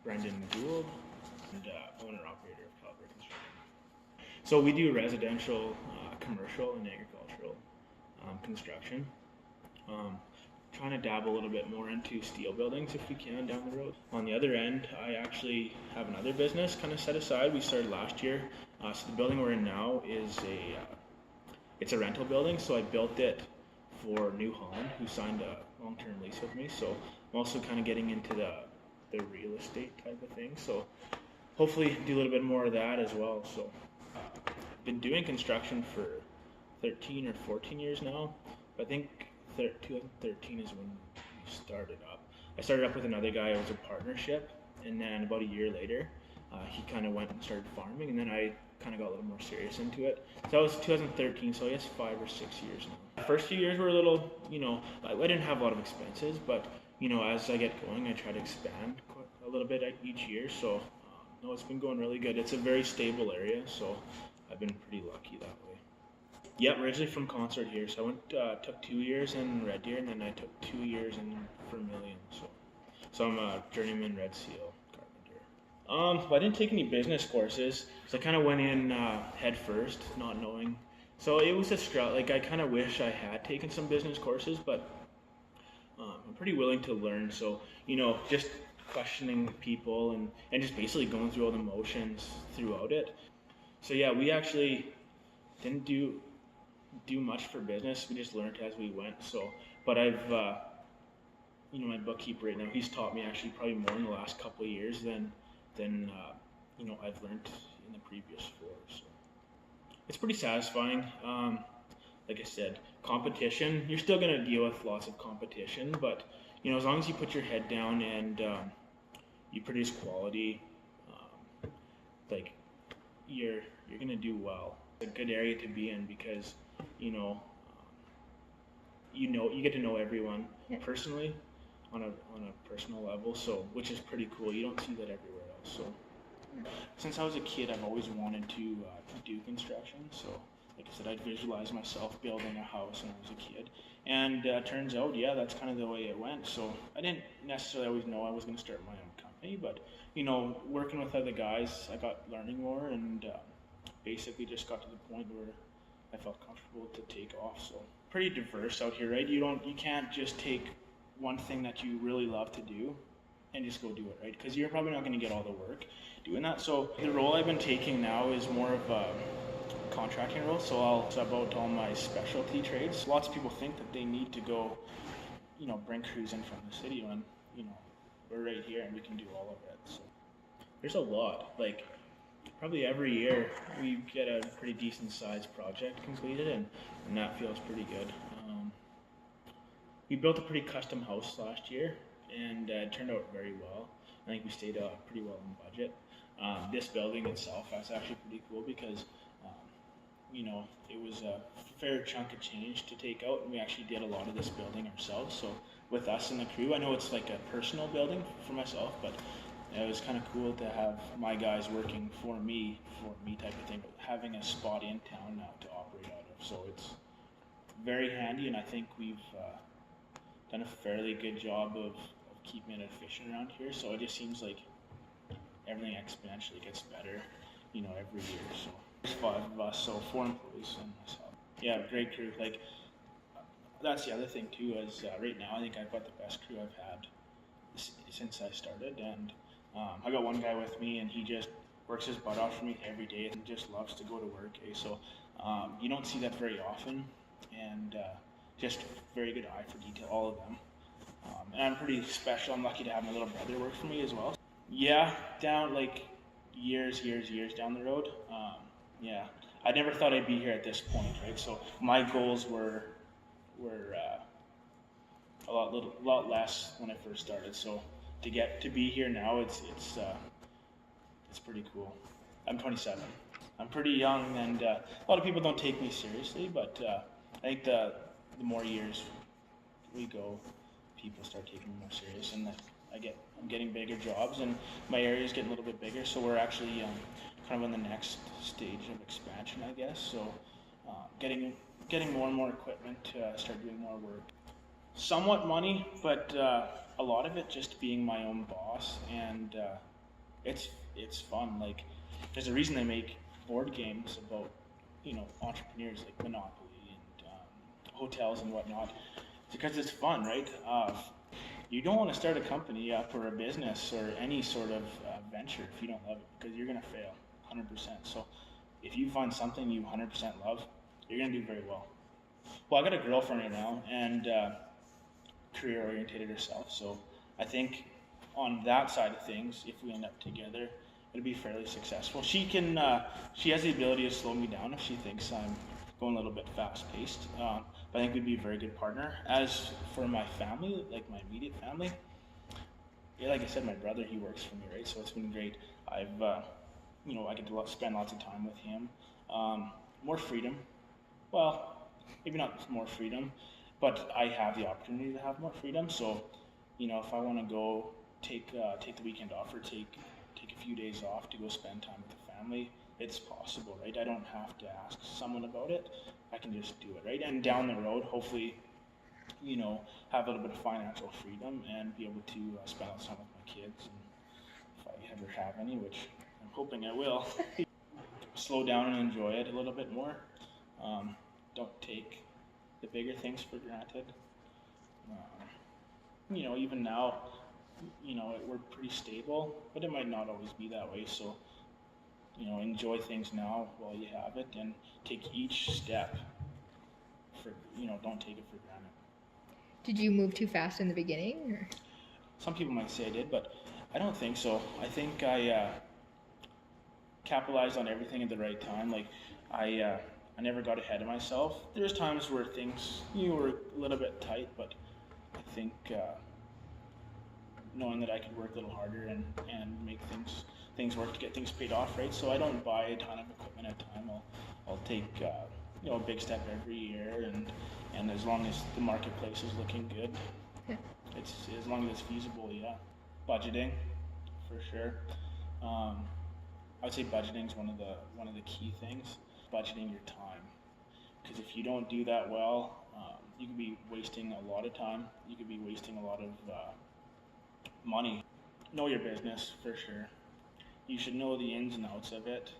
Brendon Gould, and owner-operator of Alberta Consort. So we do residential, commercial, and agricultural construction. Trying to dabble a little bit more into steel buildings if we can down the road. On the other end, I actually have another business kind of set aside. We started last year. So the building we're in now is it's a rental building. So I built it for New Holland, who signed a long-term lease with me. So I'm also kind of getting into the real estate type of thing. So hopefully do a little bit more of that as well. So I've been doing construction for 13 or 14 years now. I think 2013 is when we started up. I started up with another guy. It was a partnership, and then about a year later, he kind of went and started farming, and then I kind of got a little more serious into it. So that was 2013, so I guess 5 or 6 years now. The first few years were a little, I didn't have a lot of expenses, but as I get going, I try to expand a little bit each year. So no, it's been going really good. It's a very stable area, so I've been pretty lucky that way. Yeah, originally from Consort here. So I went took 2 years in Red Deer, and then I took 2 years in Vermilion. So I'm a journeyman Red Seal carpenter. I didn't take any business courses, so I kind of went in head first, not knowing. So it was a struggle. Like, I kind of wish I had taken some business courses, but I'm pretty willing to learn. So just questioning people and just basically going through all the motions throughout it. So yeah, we actually didn't do much for business. We just learned as we went. So, but I've, my bookkeeper right now, he's taught me actually probably more in the last couple of years than I've learned in the previous 4. So it's pretty satisfying. Like I said, competition, you're still going to deal with lots of competition, but as long as you put your head down and you produce quality, you're going to do well. It's a good area to be in because you get to know everyone personally on a personal level, so which is pretty cool. You don't see that everywhere else. So since I was a kid, I've always wanted to do construction. So like I said, I'd visualize myself building a house when I was a kid, and turns out, yeah, that's kind of the way it went. So I didn't necessarily always know I was going to start my own company, but working with other guys, I got learning more, and basically just got to the point where I felt comfortable to take off. So pretty diverse out here, right? You can't just take one thing that you really love to do and just go do it, right? Because you're probably not going to get all the work doing that. So the role I've been taking now is more of a contracting role. So I'll sub out all my specialty trades. Lots of people think that they need to go, bring crews in from the city when, we're right here and we can do all of it. So there's a lot. Like, probably every year we get a pretty decent sized project completed, and that feels pretty good. We built a pretty custom house last year, and it turned out very well. I think we stayed pretty well on budget. This building itself, that's actually pretty cool because it was a fair chunk of change to take out, and we actually did a lot of this building ourselves. So with us and the crew, I know it's like a personal building for myself, but it was kind of cool to have my guys working for me type of thing, having a spot in town now to operate out of. So it's very handy, and I think we've done a fairly good job of keeping it efficient around here. So it just seems like everything exponentially gets better, every year. So there's 5 of us, so 4 employees and myself. Yeah, great crew. Like, that's the other thing too, is right now I think I've got the best crew I've had since I started, and I got one guy with me, and he just works his butt off for me every day and just loves to go to work. So you don't see that very often, and just very good eye for detail, all of them. And I'm pretty special. I'm lucky to have my little brother work for me as well. Yeah, down like years down the road. Yeah, I never thought I'd be here at this point, right? So my goals were a lot less when I first started. So to be here now, it's pretty cool. I'm 27. I'm pretty young, and a lot of people don't take me seriously, but I think the more years we go, people start taking me more serious, and I'm getting bigger jobs, and my area is getting a little bit bigger. So we're actually kind of in the next stage of expansion, I guess. So getting more and more equipment to start doing more work. Somewhat money, but a lot of it just being my own boss and it's fun. Like, there's a reason they make board games about, entrepreneurs, like Monopoly and hotels and whatnot. It's because it's fun, right? You don't want to start a company up or a business or any sort of venture if you don't love it, because you're going to fail 100%. So if you find something you 100% love, you're going to do very well. Well, I got a girlfriend right now, and career oriented herself, so I think on that side of things, if we end up together, it'll be fairly successful. She has the ability to slow me down if she thinks I'm going a little bit fast paced. But I think we'd be a very good partner. As for my family, like my immediate family, yeah, like I said, my brother, he works for me, right? So it's been great. I get to spend lots of time with him. More freedom. Well, maybe not more freedom, but I have the opportunity to have more freedom. So, if I want to go take the weekend off or take a few days off to go spend time with the family, it's possible, right? I don't have to ask someone about it. I can just do it, right? And down the road, hopefully, have a little bit of financial freedom and be able to spend time with my kids, and if I ever have any, which I'm hoping I will. Slow down and enjoy it a little bit more. Don't take the bigger things for granted. Even now, we're pretty stable, but it might not always be that way. So, enjoy things now while you have it, and take each step don't take it for granted. Did you move too fast in the beginning? Or? Some people might say I did, but I don't think so. I think I capitalized on everything at the right time. Like, I never got ahead of myself. There's times where things were a little bit tight, but I think knowing that I could work a little harder and make things work to get things paid off, right? So I don't buy a ton of equipment at a time. I'll take a big step every year, and as long as the marketplace is looking good, yeah. It's as long as it's feasible, yeah. Budgeting, for sure. I would say budgeting is one of the key things. Budgeting your time, because if you don't do that well, you could be wasting a lot of time. You could be wasting a lot of money. Know your business, for sure. You should know the ins and outs of it.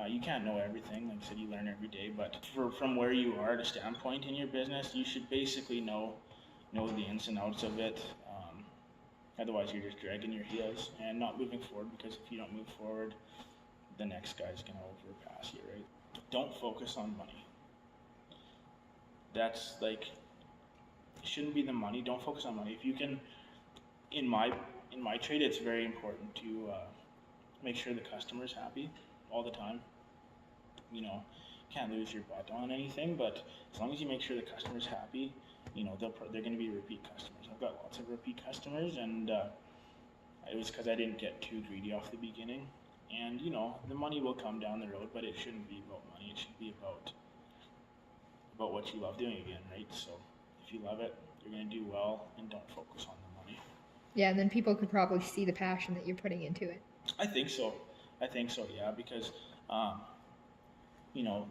You can't know everything. Like I said, you learn every day, but from where you are at a standpoint in your business, you should basically know the ins and outs of it. Otherwise, you're just dragging your heels and not moving forward, because if you don't move forward, the next guy's going to overpass you, right? Don't focus on money. That's like, it shouldn't be the money. Don't focus on money. If you can, in my trade, it's very important to make sure the customer's happy all the time. Can't lose your butt on anything, but as long as you make sure the customer's happy, they're going to be repeat customers. I've got lots of repeat customers, and it was because I didn't get too greedy off the beginning. And the money will come down the road, but it shouldn't be about money. It should be about what you love doing again, right? So if you love it, you're going to do well, and don't focus on the money. Yeah, and then people could probably see the passion that you're putting into it. I think so, yeah, because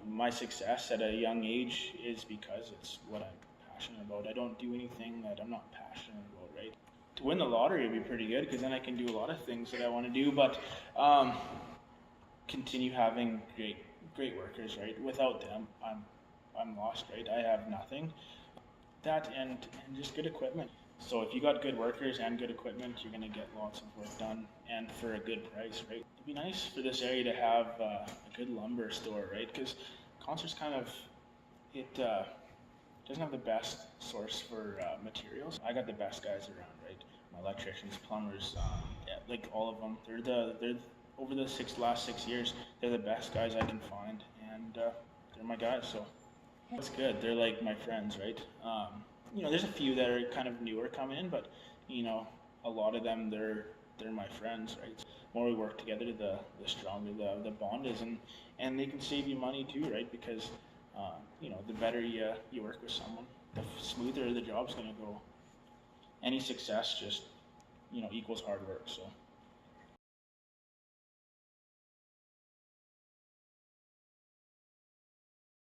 my success at a young age is because it's what I'm passionate about. I don't do anything that I'm not passionate about, right? To win the lottery would be pretty good, because then I can do a lot of things that I want to do, but continue having great workers, right? Without them, I'm lost, right? I have nothing. That and just good equipment. So if you got good workers and good equipment, you're going to get lots of work done, and for a good price, right? It'd be nice for this area to have a good lumber store, right? Because Consort's it doesn't have the best source for materials. I got the best guys around, right? My electricians, plumbers, like all of them. They're over the last 6 years, they're the best guys I can find, and they're my guys. So it's good. They're like my friends, right? There's a few that are kind of newer coming in, but a lot of them they're my friends, right? The more we work together, the stronger the bond is, and they can save you money too, right? Because the better you work with someone, the smoother the job's going to go. Any success just equals hard work. So